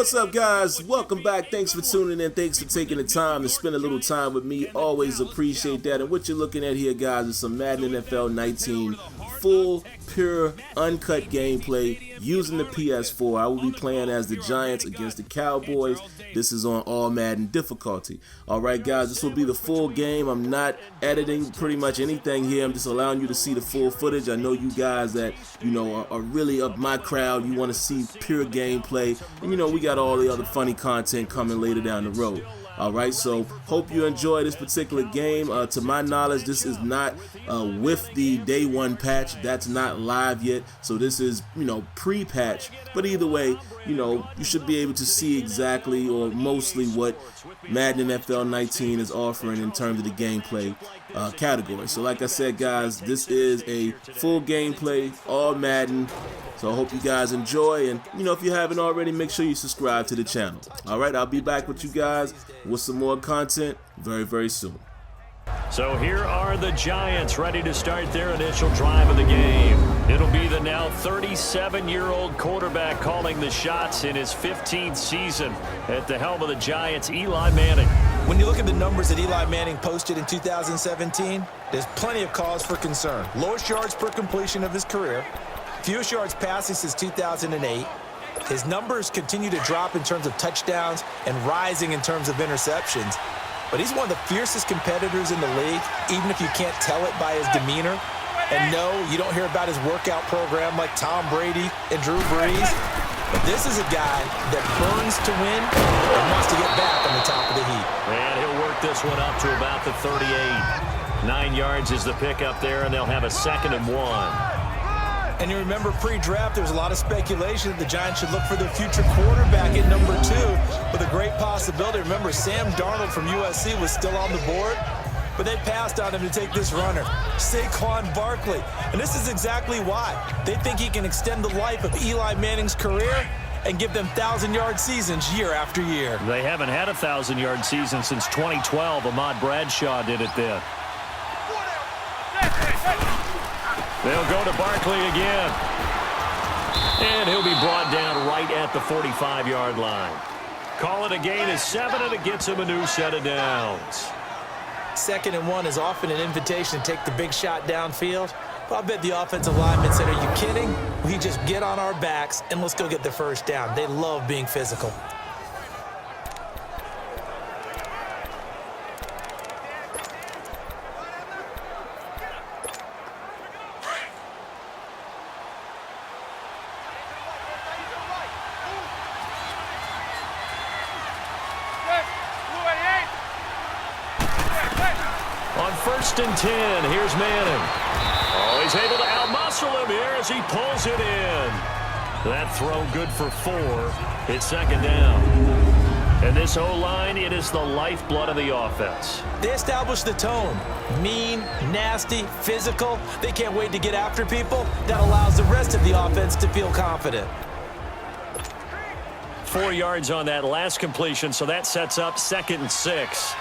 What's up, guys? Welcome back. Thanks for tuning in. Thanks for taking the time to spend a little time with me. Always appreciate that. And what you're looking at here, guys, is some Madden NFL 19 full, pure, uncut gameplay using the PS4. I will be playing as the Giants against the Cowboys. This is on All Madden difficulty. Alright, guys, this will be the full game. I'm not editing pretty much anything here. I'm just allowing you to see the full footage. I know you guys that, are really of my crowd. You want to see pure gameplay. And, we got all the other funny content coming later down the road. Alright, so hope you enjoy this particular game. To my knowledge, this is not with the day one patch. That's not live yet. So this is, pre-patch. But either way, you should be able to see exactly or mostly what Madden NFL 19 is offering in terms of the gameplay category. So like I said, guys, this is a full gameplay, all Madden. So I hope you guys enjoy, and if you haven't already, make sure you subscribe to the channel. Alright, I'll be back with you guys with some more content very, very soon. So here are the Giants ready to start their initial drive of the game. It'll be the now 37-year-old quarterback calling the shots in his 15th season at the helm of the Giants, Eli Manning. When you look at the numbers that Eli Manning posted in 2017, there's plenty of cause for concern. Lowest yards per completion of his career, fewest yards passing since 2008. His numbers continue to drop in terms of touchdowns and rising in terms of interceptions. But he's one of the fiercest competitors in the league, even if you can't tell it by his demeanor. And no, you don't hear about his workout program like Tom Brady and Drew Brees. But this is a guy that burns to win and wants to get back on the top of the heap. And he'll work this one up to about the 38. 9 yards is the pickup there, and they'll have a 2nd and 1. And you remember pre-draft, there was a lot of speculation that the Giants should look for their future quarterback at number 2 with a great possibility. Remember, Sam Darnold from USC was still on the board, but they passed on him to take this runner, Saquon Barkley. And this is exactly why. They think he can extend the life of Eli Manning's career and give them 1,000-yard seasons year after year. They haven't had a 1,000-yard season since 2012. Ahmad Bradshaw did it then. They'll go to Barkley again. And he'll be brought down right at the 45-yard line. Call it a gain of 7, and it gets him a new set of downs. 2nd and 1 is often an invitation to take the big shot downfield. Well, I bet the offensive lineman said, "Are you kidding? We just get on our backs and let's go get the first down." They love being physical. On 1st and 10, here's Manning. Oh, he's able to outmuscle him here as he pulls it in. That throw good for 4. It's 2nd down. And this O-line, it is the lifeblood of the offense. They establish the tone. Mean, nasty, physical. They can't wait to get after people. That allows the rest of the offense to feel confident. 4 yards on that last completion, so that sets up 2nd and 6.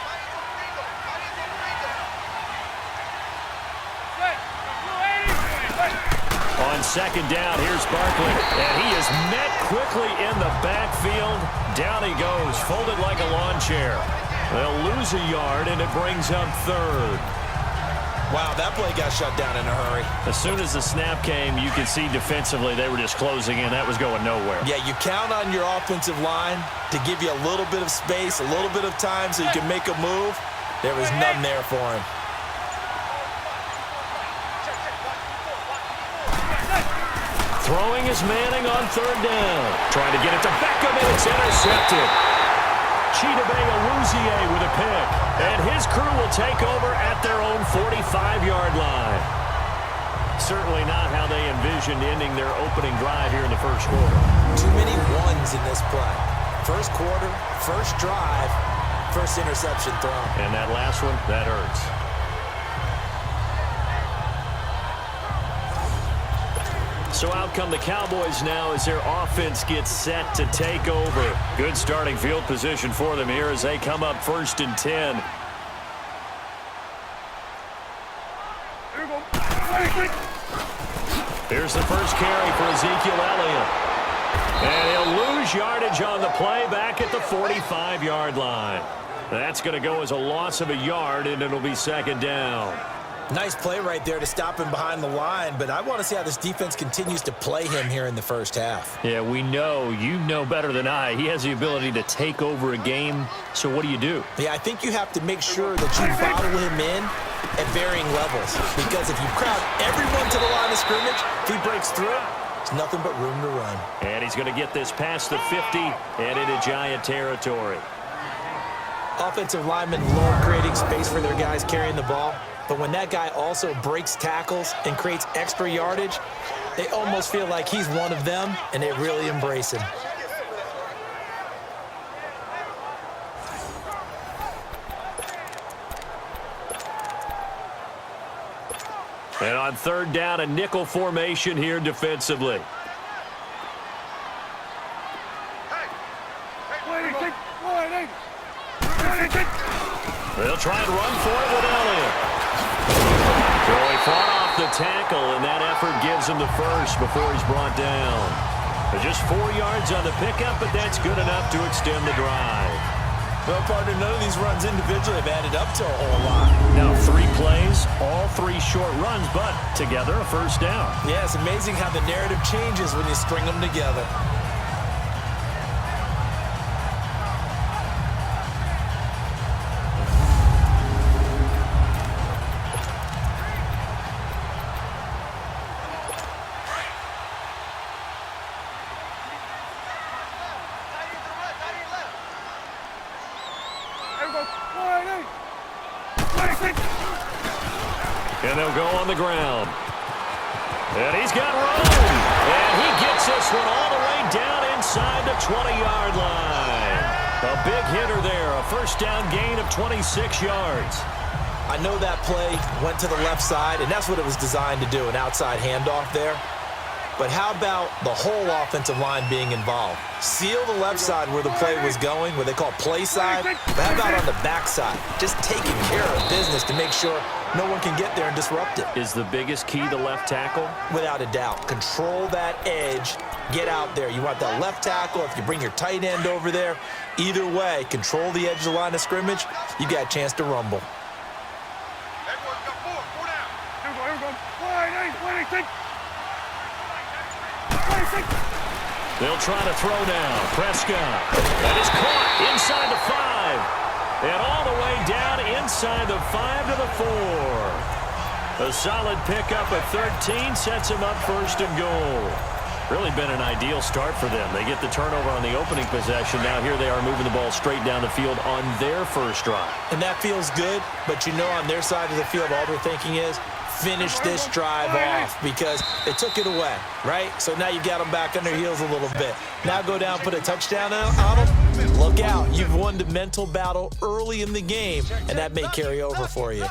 On 2nd down, here's Barkley, and he is met quickly in the backfield. Down he goes, folded like a lawn chair. They'll lose a yard, and it brings up 3rd. Wow, that play got shut down in a hurry. As soon as the snap came, you could see defensively they were just closing in. That was going nowhere. Yeah, you count on your offensive line to give you a little bit of space, a little bit of time so you can make a move. There was none there for him. Throwing is Manning on 3rd down. Trying to get it to Beckham, and it's intercepted. Chidobe with a pick. And his crew will take over at their own 45-yard line. Certainly not how they envisioned ending their opening drive here in the 1st quarter. Too many ones in this play. 1st quarter, 1st drive, 1st interception thrown. And that last one, that hurts. So out come the Cowboys now as their offense gets set to take over. Good starting field position for them here as they come up 1st and 10. Here's the first carry for Ezekiel Elliott. And he'll lose yardage on the play back at the 45-yard line. That's going to go as a loss of a yard, and it'll be second down. Nice play right there to stop him behind the line, but I want to see how this defense continues to play him here in the first half. Yeah, we know. You know better than I. He has the ability to take over a game, so what do? Yeah, I think you have to make sure that you bottle him in at varying levels, because if you crowd everyone to the line of scrimmage, if he breaks through, there's nothing but room to run. And he's going to get this past the 50 and into Giant territory. Offensive linemen love creating space for their guys carrying the ball, but when that guy also breaks tackles and creates extra yardage, they almost feel like he's one of them, and they really embrace him. And on third down, a nickel formation here defensively. They'll try and run for it with Elliott. So he fought off the tackle, and that effort gives him the first before he's brought down. Just 4 yards on the pickup, but that's good enough to extend the drive. Well, partner, none of these runs individually have added up to a whole lot. Now 3 plays, all 3 short runs, but together a first down. Yeah, it's amazing how the narrative changes when you string them together. And they'll go on the ground. And he's got room. And he gets this one all the way down inside the 20-yard line. A big hitter there. A first down gain of 26 yards. I know that play went to the left side, and that's what it was designed to do, an outside handoff there. But how about the whole offensive line being involved? Seal the left side where the play was going, what they call play side. But how about on the back side? Just taking care of business to make sure no one can get there and disrupt it. Is the biggest key the left tackle? Without a doubt. Control that edge. Get out there. You want that left tackle. If you bring your tight end over there, either way, control the edge of the line of scrimmage, you got a chance to rumble. They'll try to throw now. Prescott. That is caught inside the 5. And all the way down inside the 5 to the 4. A solid pickup at 13 sets him up first and goal. Really been an ideal start for them. They get the turnover on the opening possession. Now here they are moving the ball straight down the field on their first drive. And that feels good, but you know on their side of the field all they're thinking is, finish this drive off because they took it away, right? So now you got them back on their heels a little bit. Now go down, put a touchdown on them. Look out. You've won the mental battle early in the game, and that may carry over for you.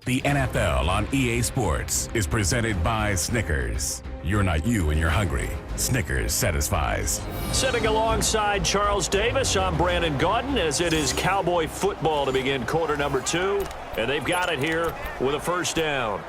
The NFL on EA Sports is presented by Snickers. You're not you when you're hungry. Snickers satisfies. Sitting alongside Charles Davis, I'm Brandon Gaudin as it is Cowboy football to begin quarter number 2. And they've got it here with a first down.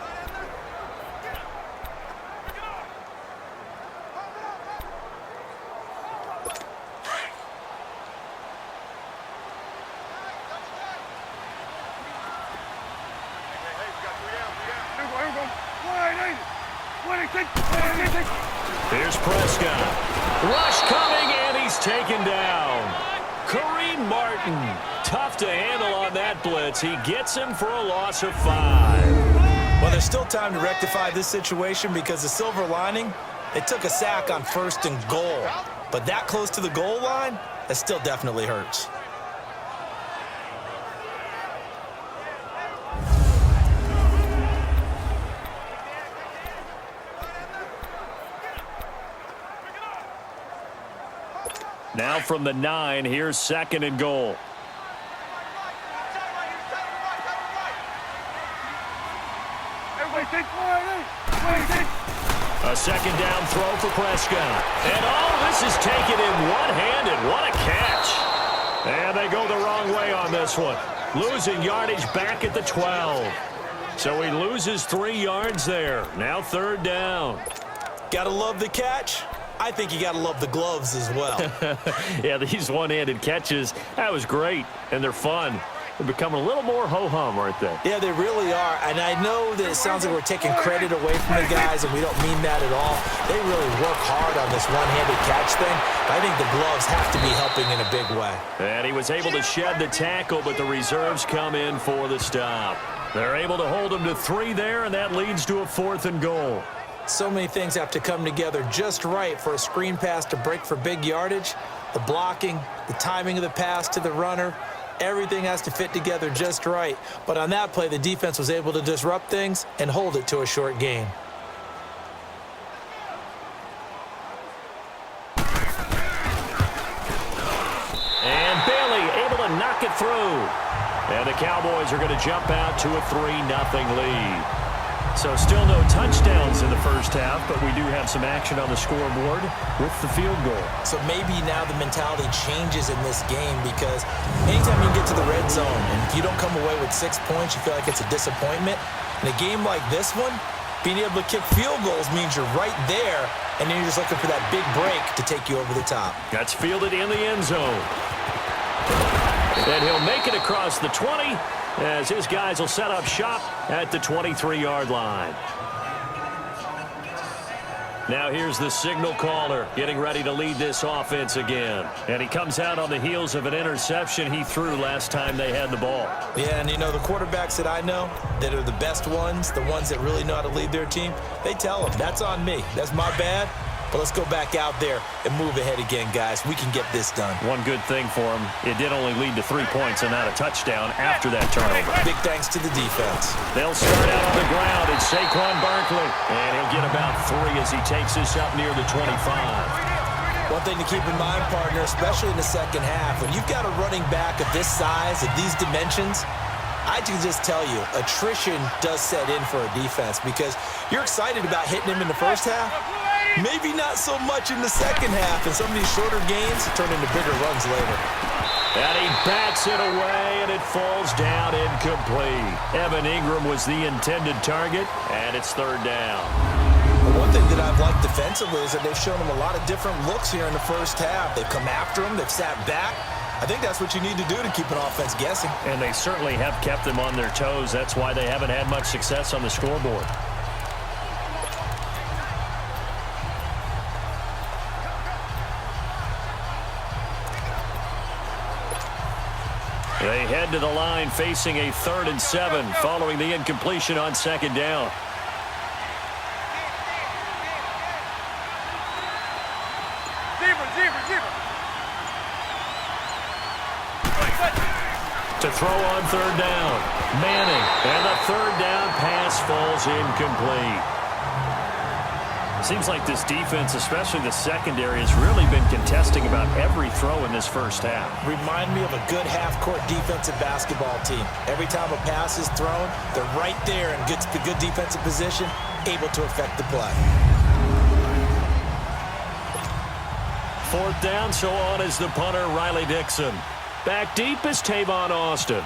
Here's Prescott. Rush coming, and he's taken down. Kareem Martin. Tough to handle on that blitz. He gets him for a loss of 5. Well, there's still time to rectify this situation because the silver lining, they took a sack on first and goal. But that close to the goal line, that still definitely hurts. Now from the 9, here's second and goal. A second down throw for Prescott. And this is taken in one-handed. What a catch. And they go the wrong way on this one. Losing yardage back at the 12. So he loses 3 yards there. Now 3rd down. Gotta love the catch. I think you gotta love the gloves as well. Yeah, these one-handed catches, that was great, and they're fun. They're becoming a little more ho-hum, aren't they? Yeah, they really are. And I know that it sounds like we're taking credit away from the guys, and we don't mean that at all. They really work hard on this one-handed catch thing. I think the gloves have to be helping in a big way. And he was able to shed the tackle, but the reserves come in for the stop. They're able to hold him to 3 there, and that leads to a 4th and goal. So many things have to come together just right for a screen pass to break for big yardage. The blocking, the timing of the pass to the runner, everything has to fit together just right. But on that play, the defense was able to disrupt things and hold it to a short gain. And Bailey able to knock it through. And the Cowboys are going to jump out to a 3-0 lead. So still no touchdowns in the first half, but we do have some action on the scoreboard with the field goal. So maybe now the mentality changes in this game, because anytime you get to the red zone and if you don't come away with 6 points, you feel like it's a disappointment. In a game like this one, being able to kick field goals means you're right there, and then you're just looking for that big break to take you over the top. That's fielded in the end zone. And he'll make it across the 20, as his guys will set up shop at the 23-yard line. Now here's the signal caller getting ready to lead this offense again. And he comes out on the heels of an interception he threw last time they had the ball. Yeah, and you know, the quarterbacks that I know that are the best ones, the ones that really know how to lead their team, they tell them, that's on me. That's my bad. But let's go back out there and move ahead again, guys. We can get this done. One good thing for him, it did only lead to 3 points and not a touchdown after that turnover. Big thanks to the defense. They'll start out on the ground. It's Saquon Barkley. And he'll get about 3 as he takes us up near the 25. One thing to keep in mind, partner, especially in the second half, when you've got a running back of this size, of these dimensions, I can just tell you, attrition does set in for a defense, because you're excited about hitting him in the first half. Maybe not so much in the second half, and some of these shorter gains turn into bigger runs later. And he bats it away, and it falls down incomplete. Evan Ingram was the intended target, and it's 3rd down. One thing that I've liked defensively is that they've shown him a lot of different looks here in the first half. They've come after him. They've sat back. I think that's what you need to do to keep an offense guessing. And they certainly have kept them on their toes. That's why they haven't had much success on the scoreboard. They head to the line facing a 3rd and 7 following the incompletion on 2nd down. To throw on 3rd down. Manning. And the 3rd down pass falls incomplete. Seems like this defense, especially the secondary, has really been contesting about every throw in this first half. Remind me of a good half-court defensive basketball team. Every time a pass is thrown, they're right there and gets the good defensive position, able to affect the play. 4th down, so on is the punter, Riley Dixon. Back deep is Tavon Austin.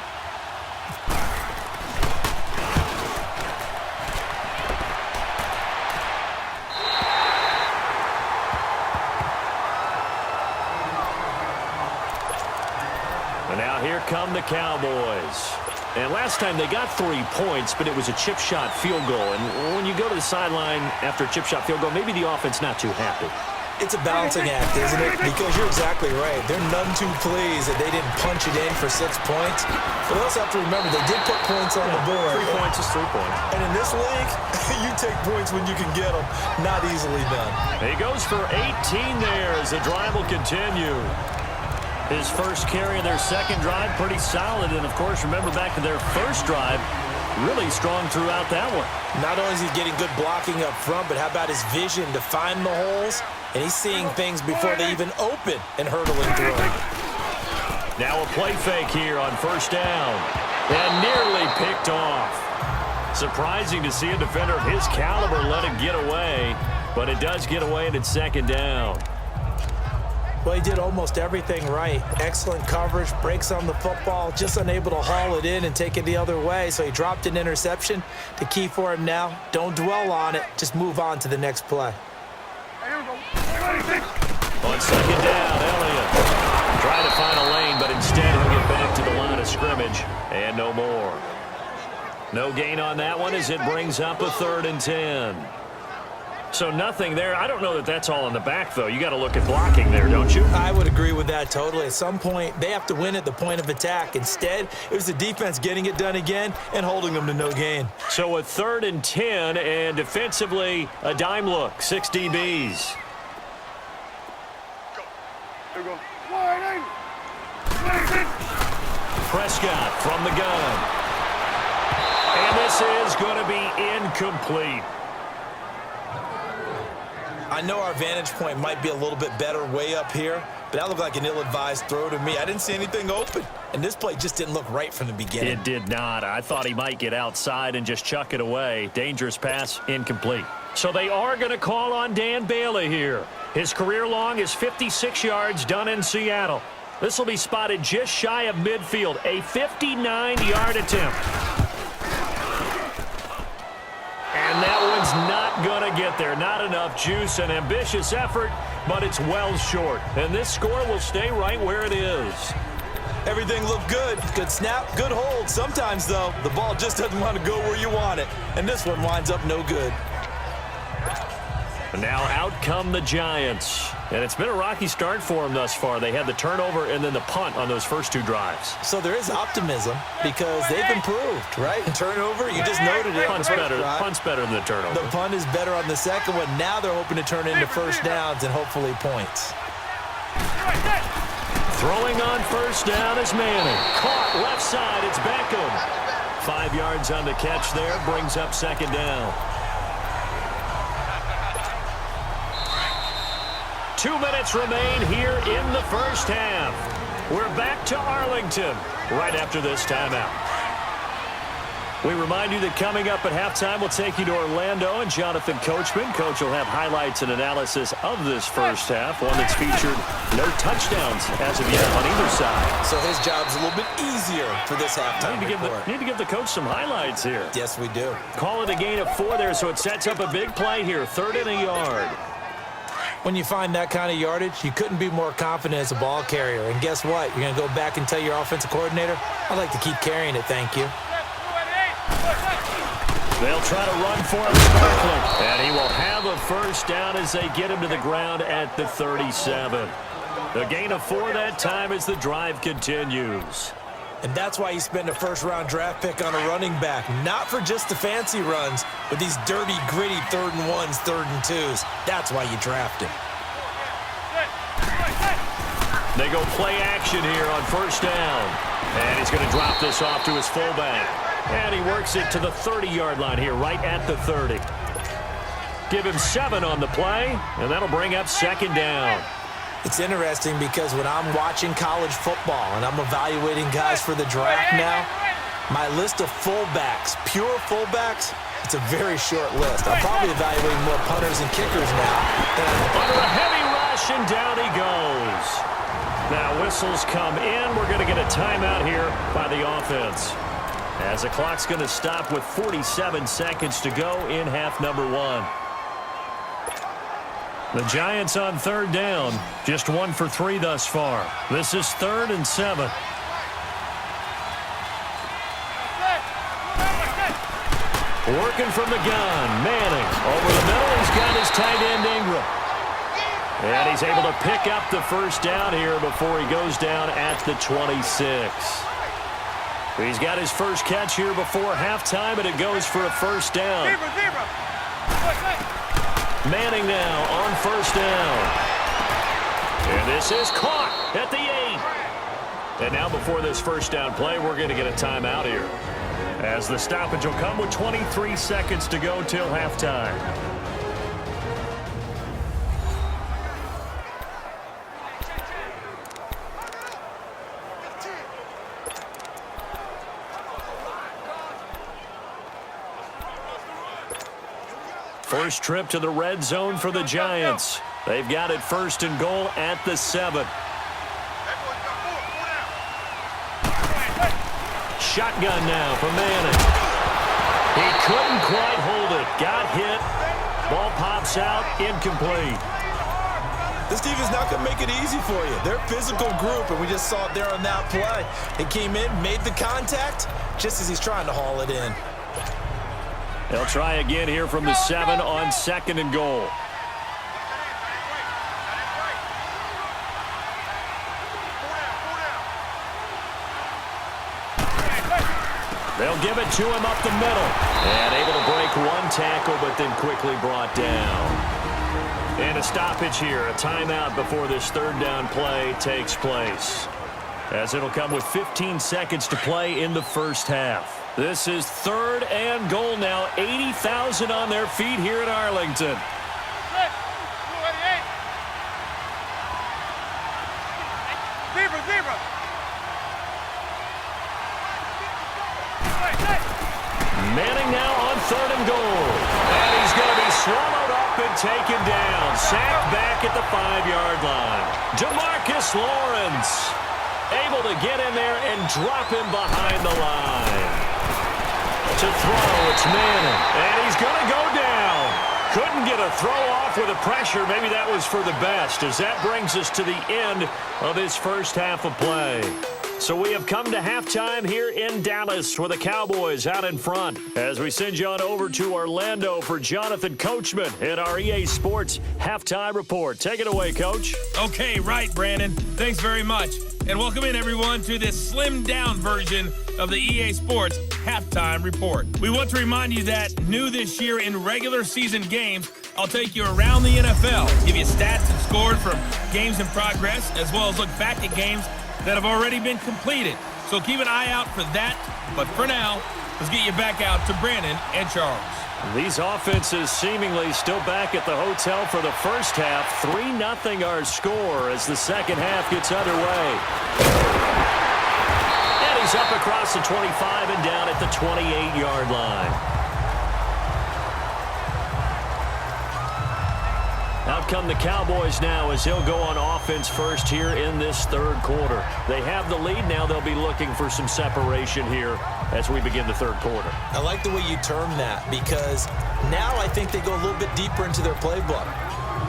And now here come the Cowboys. And last time they got 3 points, but it was a chip shot field goal. And when you go to the sideline after a chip shot field goal, maybe the offense not too happy. It's a balancing act, isn't it? Because you're exactly right. They're none too pleased that they didn't punch it in for 6 points. But we also have to remember they did put points on the board. 3 points is 3 points. And in this league, you take points when you can get them. Not easily done. He goes for 18 there as the drive will continue. His first carry of their second drive, pretty solid. And, of course, remember back to their first drive, really strong throughout that one. Not only is he getting good blocking up front, but how about his vision to find the holes? And he's seeing things before they even open and hurtling through them. Now a play fake here on 1st down. And nearly picked off. Surprising to see a defender of his caliber let it get away. But it does get away and it's 2nd down. Well, he did almost everything right. Excellent coverage, breaks on the football, just unable to haul it in and take it the other way. So he dropped an interception. The key for him now, don't dwell on it. Just move on to the next play. On second down, Elliott trying to find a lane, but instead he'll get back to the line of scrimmage and no more. No gain on that one as it brings up a 3rd and 10. So nothing there. I don't know that that's all in the back, though. You got to look at blocking there, don't you? I would agree with that totally. At some point, they have to win at the point of attack. Instead, it was the defense getting it done again and holding them to no gain. So a 3rd and 10, and defensively, a dime look. 6 DBs. Prescott from the gun. And this is going to be incomplete. I know our vantage point might be a little bit better way up here, but that looked like an ill-advised throw to me. I didn't see anything open, and this play just didn't look right from the beginning. It did not. I thought he might get outside and just chuck it away. Dangerous pass, incomplete. So they are going to call on Dan Bailey here. His career long is 56 yards done in Seattle. This will be spotted just shy of midfield, a 59-yard attempt. And that one's not going to get there. Not enough juice, an ambitious effort, but it's well short. And this score will stay right where it is. Everything looked good. Good snap, good hold. Sometimes, though, the ball just doesn't want to go where you want it. And this one winds up no good. And now out come the Giants. And it's been a rocky start for them thus far. They had the turnover and then the punt on those first 2 drives. So there is optimism because they've improved, right? And turnover, you just noted it. Punt's better than the turnover. The punt is better on the second one. Now they're hoping to turn it into first downs and hopefully points. Throwing on first down is Manning. Caught left side. It's Beckham. 5 yards on the catch there. Brings up second down. 2 minutes remain here in the first half. We're back to Arlington right after this timeout. We remind you that coming up at halftime, we'll take you to Orlando and Jonathan Coachman. Coach will have highlights and analysis of this first half, one that's featured no touchdowns as of yet on either side. So his job's a little bit easier for this halftime report. Need to give the coach some highlights here. Yes, we do. Call it a gain of 4 there, so it sets up a big play here, 3rd and a yard. When you find that kind of yardage, you couldn't be more confident as a ball carrier. And guess what? You're going to go back and tell your offensive coordinator, I'd like to keep carrying it, thank you. They'll try to run for him, Sparkling. And he will have a first down as they get him to the ground at the 37. A gain of 4 that time as the drive continues. And that's why you spend a first-round draft pick on a running back. Not for just the fancy runs, but these dirty, gritty 3rd and 1s, 3rd and 2s. That's why you draft him. They go play action here on first down. And he's going to drop this off to his fullback. And he works it to the 30-yard line here, right at the 30. Give him 7 on the play, and that'll bring up second down. It's interesting because when I'm watching college football and I'm evaluating guys for the draft now, my list of fullbacks, pure fullbacks, it's a very short list. I'm probably evaluating more punters and kickers now. Under a heavy rush, and down he goes. Now whistles come in. We're going to get a timeout here by the offense, as the clock's going to stop with 47 seconds to go in half number 1. The Giants on 3rd down, just 1 for 3 thus far. This is 3rd and 7. Working from the gun, Manning over the middle. He's got his tight end Ingram. And he's able to pick up the first down here before he goes down at the 26. He's got his first catch here before halftime, and it goes for a first down. Manning now on first down. And this is caught at the 8. And now before this first down play, we're going to get a timeout here, as the stoppage will come with 23 seconds to go till halftime. First trip to the red zone for the Giants. They've got it 1st and goal at the 7. Shotgun now for Manning. He couldn't quite hold it. Got hit. Ball pops out. Incomplete. This defense not going to make it easy for you. They're a physical group, and we just saw it there on that play. It came in, made the contact, just as he's trying to haul it in. They'll try again here from the 7 on 2nd and goal. They'll give it to him up the middle. And able to break one tackle, but then quickly brought down. And a stoppage here, a timeout before this 3rd down play takes place. As it'll come with 15 seconds to play in the 1st half. This is 3rd and goal now. 80,000 on their feet here in Arlington. Manning now on 3rd and goal. And he's going to be swallowed up and taken down. Sacked back at the 5-yard line. DeMarcus Lawrence able to get in there and drop him behind the line. To throw, it's Manning. And he's going to go down. Couldn't get a throw off with the pressure. Maybe that was for the best, as that brings us to the end of this 1st half of play. So we have come to halftime here in Dallas with the Cowboys out in front as we send you on over to Orlando for Jonathan Coachman at our EA Sports Halftime Report. Take it away, Coach. Okay, right, Brandon. Thanks very much. And welcome in, everyone, to this slimmed-down version of the EA Sports Halftime Report. We want to remind you that new this year in regular season games, I'll take you around the NFL, give you stats and scores from games in progress, as well as look back at games that have already been completed. So keep an eye out for that. But for now, let's get you back out to Brandon and Charles. These offenses seemingly still back at the hotel for the 1st half. 3-0 our score as the 2nd half gets underway. And he's up across the 25 and down at the 28-yard line. Out come the Cowboys now as he'll go on offense first here in this 3rd quarter. They have the lead now. They'll be looking for some separation here as we begin the 3rd quarter. I like the way you term that, because now I think they go a little bit deeper into their playbook.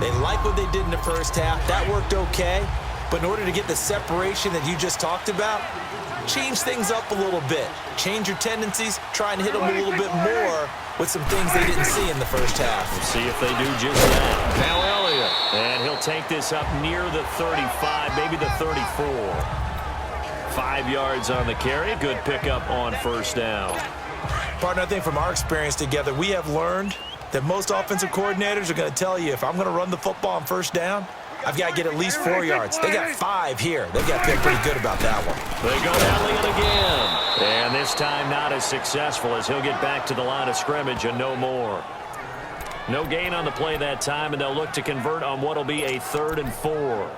They like what they did in the 1st half. That worked okay. But in order to get the separation that you just talked about, change things up a little bit. Change your tendencies. Try and hit them a little bit more with some things they didn't see in the 1st half. We'll see if they do just that. Now Elliott. And he'll take this up near the 35, maybe the 34. 5 yards on the carry. Good pickup on 1st down. Partner, I think from our experience together, we have learned that most offensive coordinators are going to tell you, if I'm going to run the football on 1st down, I've got to get at least 4 yards. They got 5 here. They've got to feel pretty good about that one. They go Elliott again. And this time not as successful as he'll get back to the line of scrimmage and no more. No gain on the play that time, and they'll look to convert on what will be a 3rd and 4.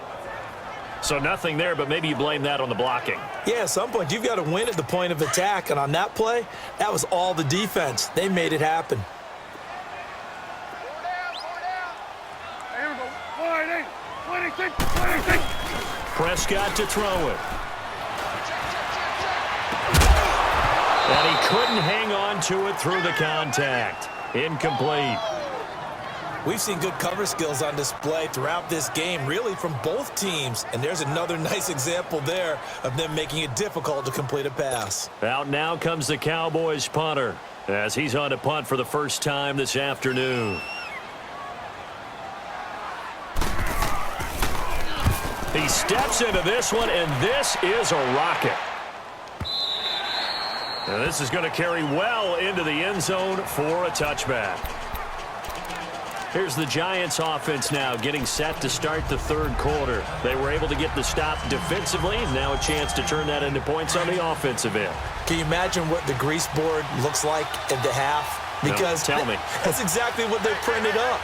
So nothing there, but maybe you blame that on the blocking. Yeah, at some point you've got to win at the point of attack, and on that play, that was all the defense. They made it happen. Prescott to throw it. And he couldn't hang on to it through the contact. Incomplete. We've seen good cover skills on display throughout this game, really from both teams. And there's another nice example there of them making it difficult to complete a pass. Out now comes the Cowboys punter as he's on to punt for the 1st time this afternoon. He steps into this one, and this is a rocket. And this is going to carry well into the end zone for a touchback. Here's the Giants offense now getting set to start the 3rd quarter. They were able to get the stop defensively, and now a chance to turn that into points on the offensive end. Can you imagine what the grease board looks like at the half? Because no, tell me. That's exactly what they printed up.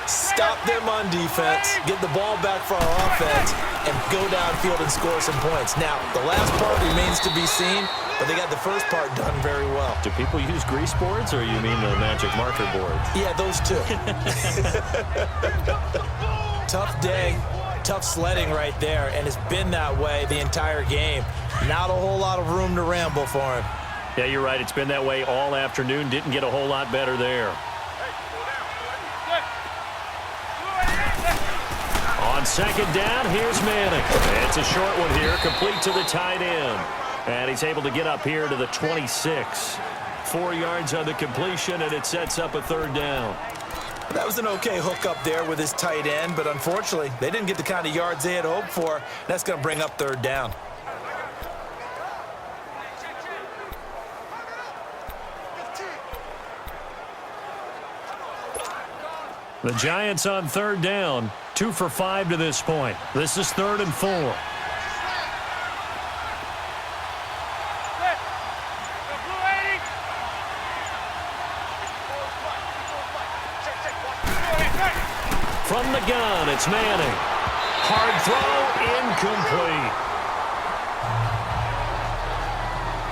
Stop them on defense, get the ball back for our offense, and go downfield and score some points. Now, the last part remains to be seen, but they got the first part done very well. Do people use grease boards, or you mean the magic marker boards? Yeah, those two. tough day, tough sledding right there, and it's been that way the entire game. Not a whole lot of room to ramble for him. Yeah, you're right. It's been that way all afternoon. Didn't get a whole lot better there. On second down, here's Manning. It's a short one here, complete to the tight end. And he's able to get up here to the 26. 4 yards on the completion, and it sets up a third down. That was an okay hook up there with his tight end, but unfortunately, they didn't get the kind of yards they had hoped for. That's going to bring up third down. The Giants on third down, 2 for 5 to this point. This is 3rd and 4. From the gun, it's Manning. Hard throw, incomplete.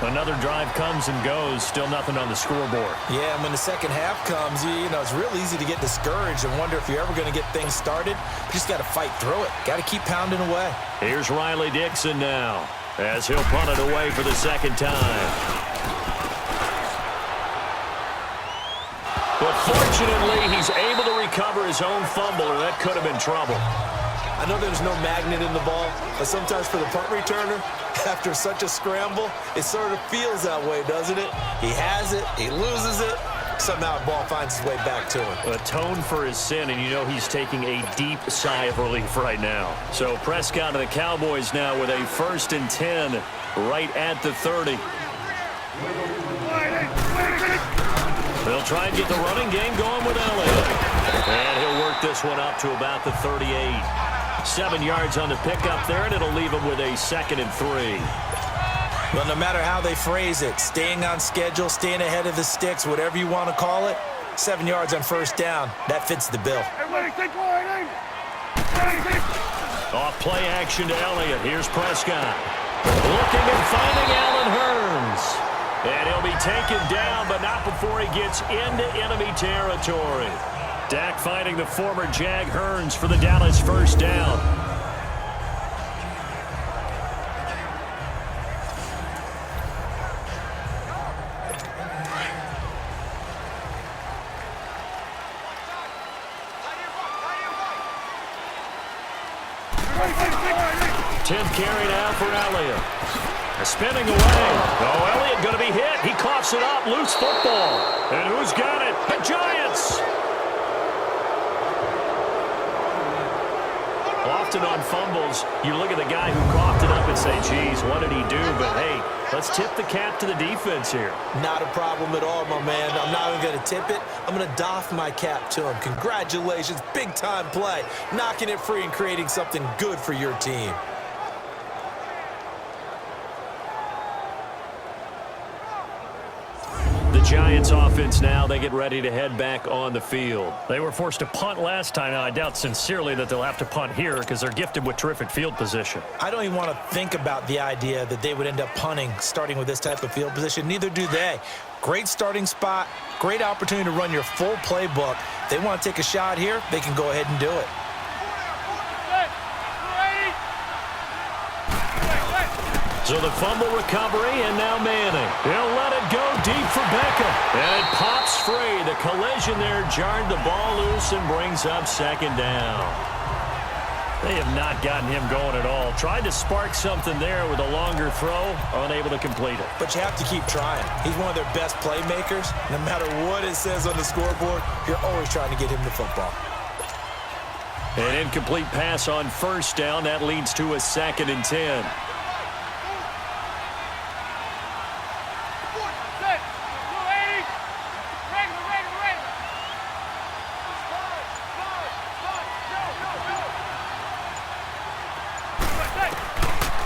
Another drive comes and goes, still nothing on the scoreboard. Yeah, and when the second half comes, you know, it's real easy to get discouraged and wonder if you're ever going to get things started. You just got to fight through it. Got to keep pounding away. Here's Riley Dixon now, as he'll punt it away for the second time. But fortunately, he's able to recover his own fumble, or that could have been trouble. I know there's no magnet in the ball, but sometimes for the punt returner, after such a scramble, it sort of feels that way, doesn't it? He has it, he loses it, somehow the ball finds its way back to him. Atone for his sin, and you know he's taking a deep sigh of relief right now. So Prescott and the Cowboys now with a 1st and 10 right at the 30. They'll try and get the running game going with Elliott. And he'll work this one up to about the 38. 7 yards on the pickup there, and it'll leave him with a 2nd and 3. Well, no matter how they phrase it, staying on schedule, staying ahead of the sticks, whatever you want to call it, 7 yards on first down, that fits the bill. Off play action to Elliott. Here's Prescott. Looking and finding Allen Hurns. And he'll be taken down, but not before he gets into enemy territory. Dak finding the former Jag Hurns for the Dallas first down. Tenth carry now for Elliott. Spinning away. Oh, Elliott going to be hit. He coughs it up. Loose football. And who's got it? The Giants. Often on fumbles, you look at the guy who coughed it up and say, geez, what did he do? But, hey, let's tip the cap to the defense here. Not a problem at all, my man. I'm not even going to tip it. I'm going to doff my cap to him. Congratulations. Big-time play. Knocking it free and creating something good for your team. Giants offense now, they get ready to head back on the field. They were forced to punt last time. Now, I doubt sincerely that they'll have to punt here because they're gifted with terrific field position. I don't even want to think about the idea that they would end up punting starting with this type of field position. Neither do they. Great starting spot, great opportunity to run your full playbook. If they want to take a shot here, they can go ahead and do it. So the fumble recovery, and now Manning. He'll let it go deep for Beckham. And it pops free. The collision there jarred the ball loose and brings up second down. They have not gotten him going at all. Tried to spark something there with a longer throw, unable to complete it. But you have to keep trying. He's one of their best playmakers. No matter what it says on the scoreboard, you're always trying to get him the football. An incomplete pass on first down. That leads to a 2nd and 10.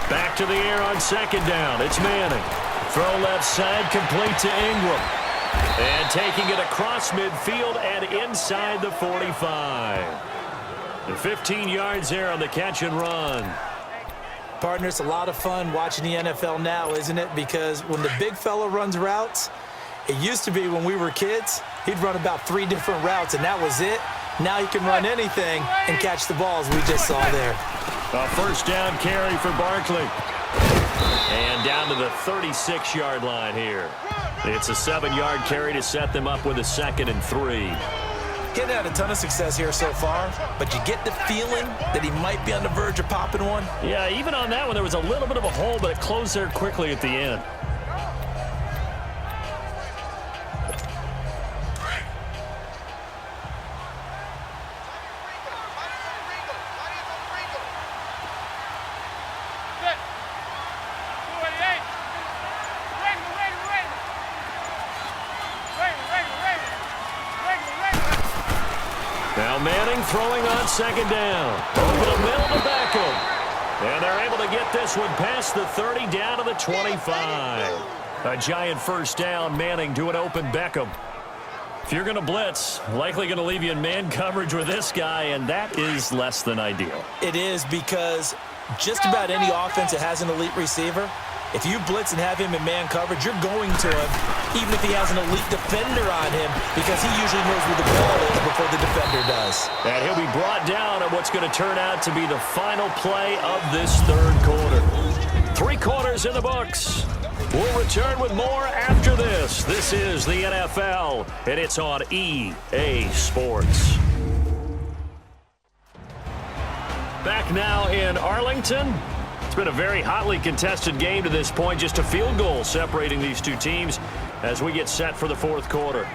Back to the air on second down. It's Manning. Throw left side, complete to Ingram. And taking it across midfield and inside the 45. And 15 yards there on the catch and run. Partner, it's a lot of fun watching the NFL now, isn't it? Because when the big fella runs routes, it used to be when we were kids, he'd run about 3 different routes, and that was it. Now he can run anything and catch the balls we just saw there. A first down carry for Barkley. And down to the 36-yard line here. It's a 7-yard carry to set them up with a 2nd and 3. Getting had a ton of success here so far, but you get the feeling that he might be on the verge of popping one. Yeah, even on that one, there was a little bit of a hole, but it closed there quickly at the end. Now Manning throwing on 2nd down. Over the middle to Beckham. And they're able to get this one past the 30 down to the 25. A giant first down. Manning to an open Beckham. If you're going to blitz, likely going to leave you in man coverage with this guy, and that is less than ideal. It is, because just about any offense that has an elite receiver, if you blitz and have him in man coverage, you're going to him, even if he has an elite defender on him, because he usually knows where the ball is before the defender does. And he'll be brought down at what's going to turn out to be the final play of this 3rd quarter. 3 quarters in the books. We'll return with more after this. This is the NFL, and it's on EA Sports. Back now in Arlington. It's been a very hotly contested game to this point. Just a field goal separating these two teams as we get set for the 4th quarter.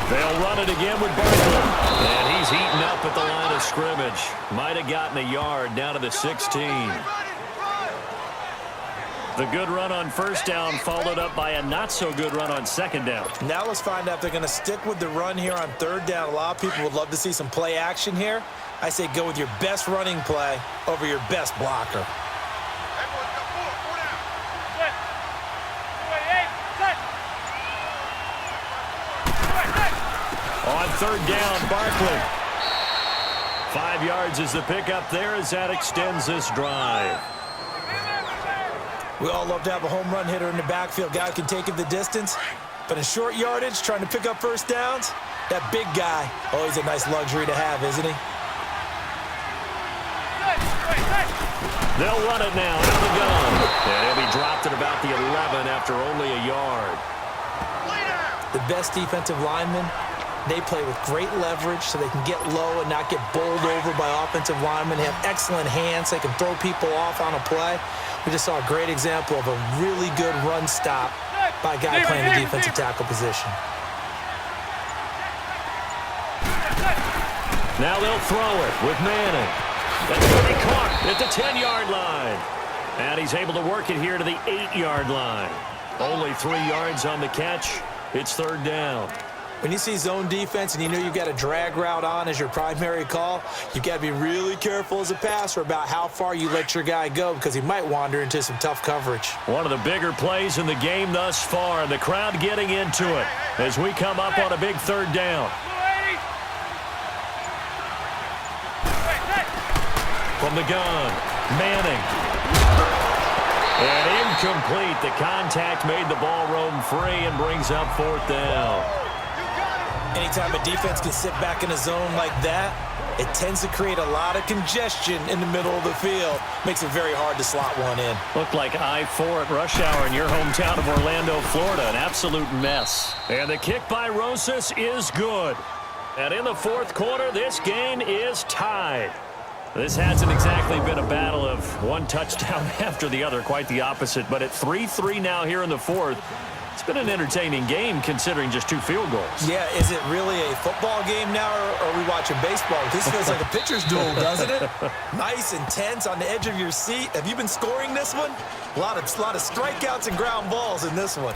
They'll run it again with Barkley. And he's eaten up at the line of scrimmage. Might have gotten a yard down to the 16. The good run on 1st down followed up by a not-so-good run on 2nd down. Now let's find out if they're going to stick with the run here on 3rd down. A lot of people would love to see some play action here. I say go with your best running play over your best blocker. On 3rd down, Barkley. 5 yards is the pickup there as that extends this drive. We all love to have a home run hitter in the backfield. Guy can take it the distance. But in short yardage, trying to pick up first downs, that big guy, always a nice luxury to have, isn't he? They'll run it now out of the gun. And he'll be dropped at about the 11 after only a yard. The best defensive linemen, they play with great leverage so they can get low and not get bowled over by offensive linemen. They have excellent hands. They can throw people off on a play. We just saw a great example of a really good run stop by a guy playing the defensive tackle position. Now they'll throw it with Manning. That's going to be caught at the 10-yard line. And he's able to work it here to the 8-yard line. Only 3 yards on the catch. It's 3rd down. When you see zone defense and you know you've got a drag route on as your primary call, you've got to be really careful as a passer about how far you let your guy go because he might wander into some tough coverage. One of the bigger plays in the game thus far, and the crowd getting into it as we come up on a big 3rd down. From the gun, Manning. And incomplete. The contact made the ball roam free and brings up 4th down. Anytime a defense can sit back in a zone like that, it tends to create a lot of congestion in the middle of the field. Makes it very hard to slot one in. Looked like I-4 at rush hour in your hometown of Orlando, Florida. An absolute mess. And the kick by Rosas is good. And in the 4th quarter, this game is tied. This hasn't exactly been a battle of one touchdown after the other, quite the opposite. But at 3-3 now here in the 4th, it's been an entertaining game considering just 2 field goals. Yeah, is it really a football game now, or are we watching baseball? This feels like a pitcher's duel, doesn't it? Nice and tense on the edge of your seat. Have you been scoring this one? A lot of strikeouts and ground balls in this one.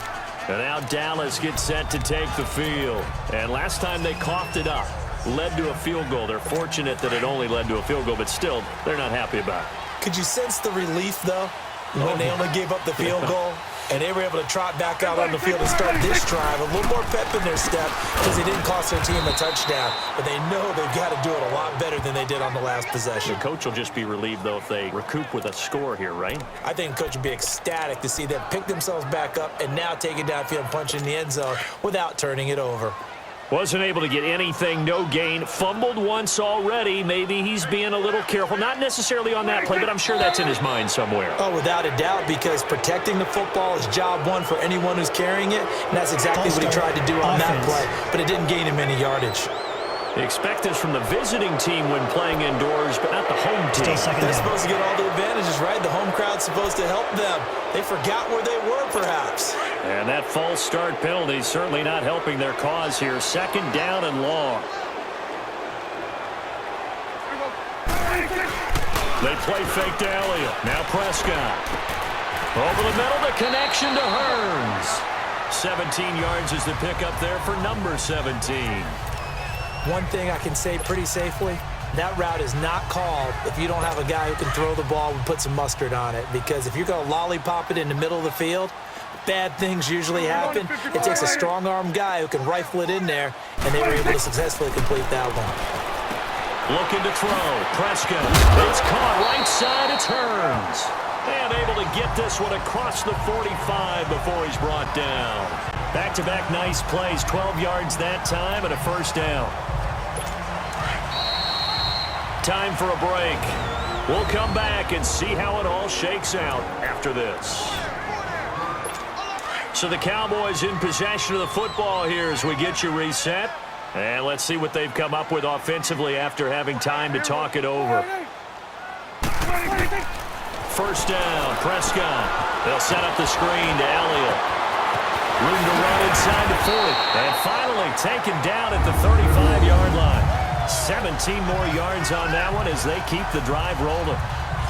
And now Dallas gets set to take the field. And last time they coughed it up, led to a field goal. They're fortunate that it only led to a field goal, but still, they're not happy about it. Could you sense the relief, though, when they only gave up the field goal? And they were able to trot back out on the field and start this drive. A little more pep in their step because they didn't cost their team a touchdown. But they know they've got to do it a lot better than they did on the last possession. The coach will just be relieved, though, if they recoup with a score here, right? I think the coach would be ecstatic to see them pick themselves back up and now take it downfield and punch in the end zone without turning it over. Wasn't able to get anything, no gain. Fumbled once already. Maybe he's being a little careful. Not necessarily on that play, but I'm sure that's in his mind somewhere. Oh, without a doubt, because protecting the football is job one for anyone who's carrying it, and that's exactly what he tried to do on that play, but it didn't gain him any yardage. They expect this from the visiting team when playing indoors, but not the home team. They're supposed to get all the advantages, right? The home crowd's supposed to help them. They forgot where they were, perhaps. And that false start penalty certainly not helping their cause here. Second down and long. They play fake to Elliott. Now Prescott. Over the middle, the connection to Hearns. 17 yards is the pickup there for number 17. One thing I can say pretty safely, that route is not called if you don't have a guy who can throw the ball and put some mustard on it. Because if you're going to lollipop it in the middle of the field, bad things usually happen. It takes a strong-arm guy who can rifle it in there, and they were able to successfully complete that one. Looking to throw. Prescott. It's caught right side. It's Hearns. And able to get this one across the 45 before he's brought down. Back-to-back nice plays. 12 yards that time and a first down. Time for a break. We'll come back and see how it all shakes out after this. So the Cowboys in possession of the football here as we get you reset. And let's see what they've come up with offensively after having time to talk it over. First down, Prescott. They'll set up the screen to Elliott. Room to run inside the 40. And finally taken down at the 35-yard line. 17 more yards on that one as they keep the drive rolling.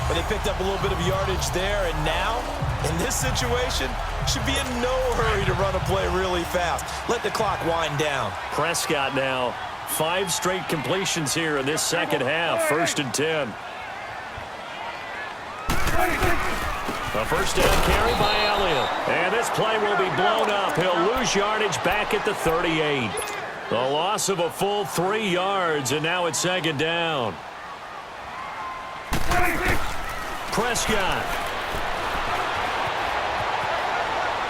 But they picked up a little bit of yardage there, and now, in this situation, should be in no hurry to run a play really fast. Let the clock wind down. Prescott now, 5 straight completions here in this second half. 1st and 10. A first down carry by Elliott. And this play will be blown up. He'll lose yardage back at the 38. The loss of a full 3 yards, and now it's 2nd down. Prescott.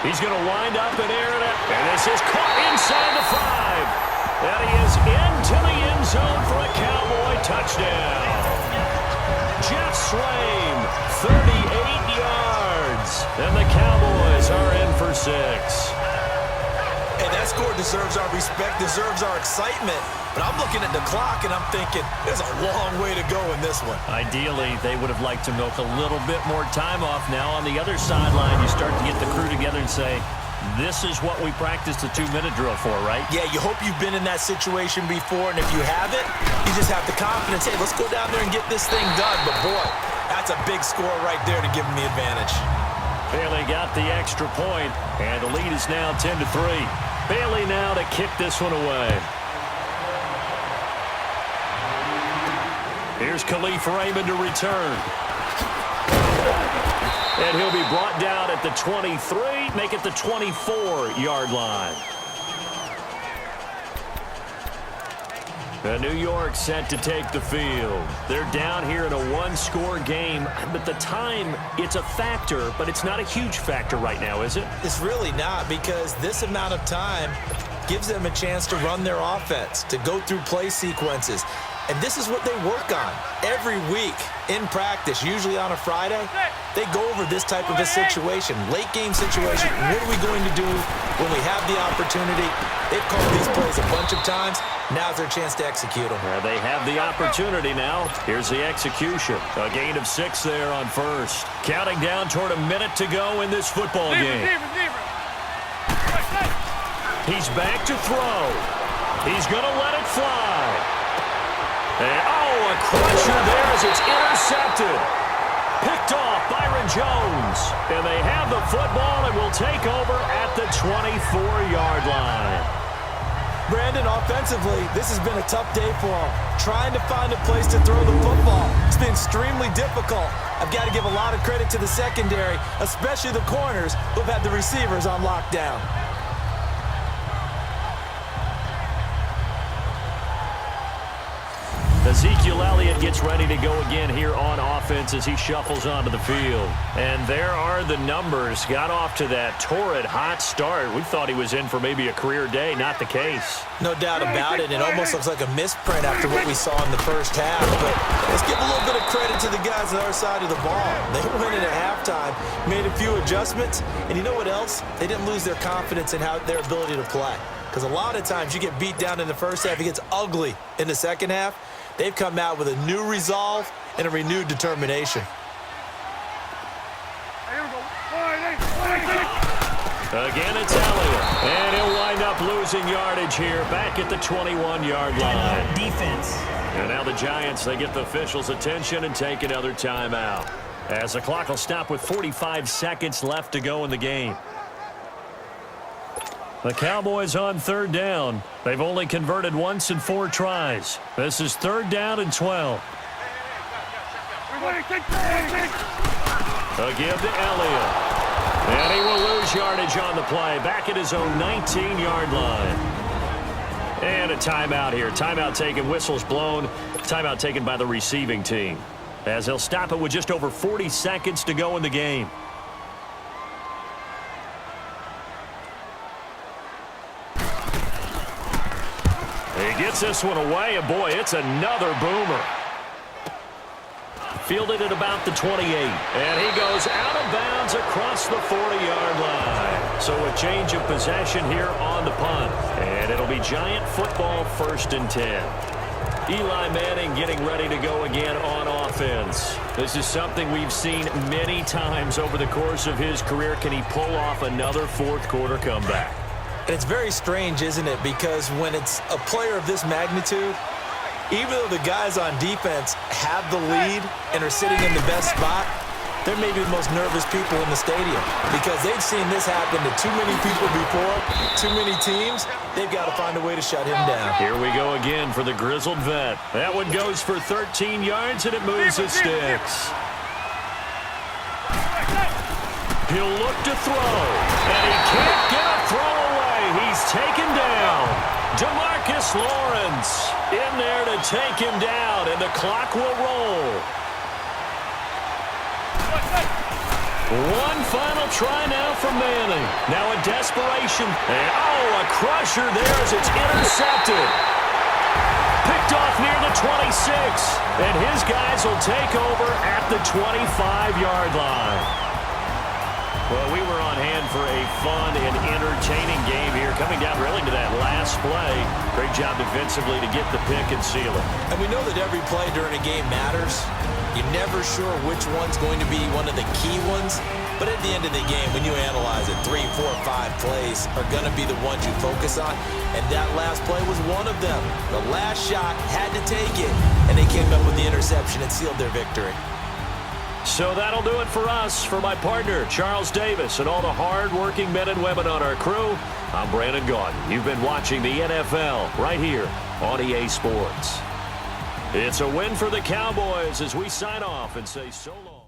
He's going to wind up and air it. And this is caught inside the 5. And he is into the end zone for a Cowboy touchdown. Jeff Swaim, 38 yards. And the Cowboys are in for 6. Hey, that score deserves our respect, deserves our excitement. But I'm looking at the clock, and I'm thinking, there's a long way to go in this one. Ideally, they would have liked to milk a little bit more time off. Now on the other sideline, you start to get the crew together and say, this is what we practiced the 2-minute drill for, right? Yeah, you hope you've been in that situation before, and if you haven't, you just have the confidence, hey, let's go down there and get this thing done. But, boy, that's a big score right there to give them the advantage. Bailey got the extra point, and the lead is now 10-3. Bailey now to kick this one away. Here's Khalif Raymond to return. And he'll be brought down at the 23, make it the 24-yard line. New York set to take the field. They're down here in a 1-score game, but the time, it's a factor, but it's not a huge factor right now, is it? It's really not, because this amount of time gives them a chance to run their offense, to go through play sequences. And this is what they work on every week in practice, usually on a Friday. They go over this type of a situation, late game situation. What are we going to do when we have the opportunity? They've called these plays a bunch of times. Now's their chance to execute them. They have the opportunity now. Here's the execution. A gain of 6 there on first. Counting down toward a minute to go in this football game. He's back to throw. He's going to let it fly. And, a crusher there as it's intercepted. Picked off Byron Jones. And they have the football and will take over at the 24-yard line. Brandon, offensively, this has been a tough day for him. Trying to find a place to throw the football. It's been extremely difficult. I've got to give a lot of credit to the secondary, especially the corners who've had the receivers on lockdown. Ezekiel Elliott gets ready to go again here on offense as he shuffles onto the field. And there are the numbers. Got off to that torrid hot start. We thought he was in for maybe a career day. Not the case. No doubt about it. It almost looks like a misprint after what we saw in the first half. But let's give a little bit of credit to the guys on the other side of the ball. They went in at halftime, made a few adjustments, and you know what else? They didn't lose their confidence in their ability to play. Because a lot of times you get beat down in the first half, it gets ugly in the second half. They've come out with a new resolve and a renewed determination. Again, it's Elliott. And he'll wind up losing yardage here back at the 21-yard line. Defense. And now the Giants, they get the officials' attention and take another timeout. As the clock will stop with 45 seconds left to go in the game. The Cowboys on third down. They've only converted once in 4 tries. This is third down and 12. A give to Elliott. And he will lose yardage on the play. Back at his own 19-yard line. And a timeout here. Timeout taken, whistles blown. Timeout taken by the receiving team. As they'll stop it with just over 40 seconds to go in the game. He gets this one away, and boy, it's another boomer. Fielded at about the 28, and he goes out of bounds across the 40-yard line. So a change of possession here on the punt, and it'll be Giant football 1st and 10. Eli Manning getting ready to go again on offense. This is something we've seen many times over the course of his career. Can he pull off another fourth-quarter comeback? And it's very strange, isn't it? Because when it's a player of this magnitude, even though the guys on defense have the lead and are sitting in the best spot, they're maybe the most nervous people in the stadium because they've seen this happen to too many people before, too many teams. They've got to find a way to shut him down. Here we go again for the grizzled vet. That one goes for 13 yards, and it moves the sticks. He'll look to throw, and he can't get a throw away. He's taken down. DeMarcus Lawrence in there to take him down, and the clock will roll. One final try now for Manning. Now in desperation. And, a crusher there as it's intercepted. Picked off near the 26. And his guys will take over at the 25-yard line. Well, we were on hand for a fun and entertaining game here. Coming down really to that last play. Great job defensively to get the pick and seal it. And we know that every play during a game matters. You're never sure which one's going to be one of the key ones. But at the end of the game, when you analyze it, 3, 4, 5 plays are going to be the ones you focus on. And that last play was one of them. The last shot had to take it. And they came up with the interception and sealed their victory. So that'll do it for us. For my partner, Charles Davis, and all the hard-working men and women on our crew, I'm Brandon Gaudin. You've been watching the NFL right here on EA Sports. It's a win for the Cowboys as we sign off and say so long.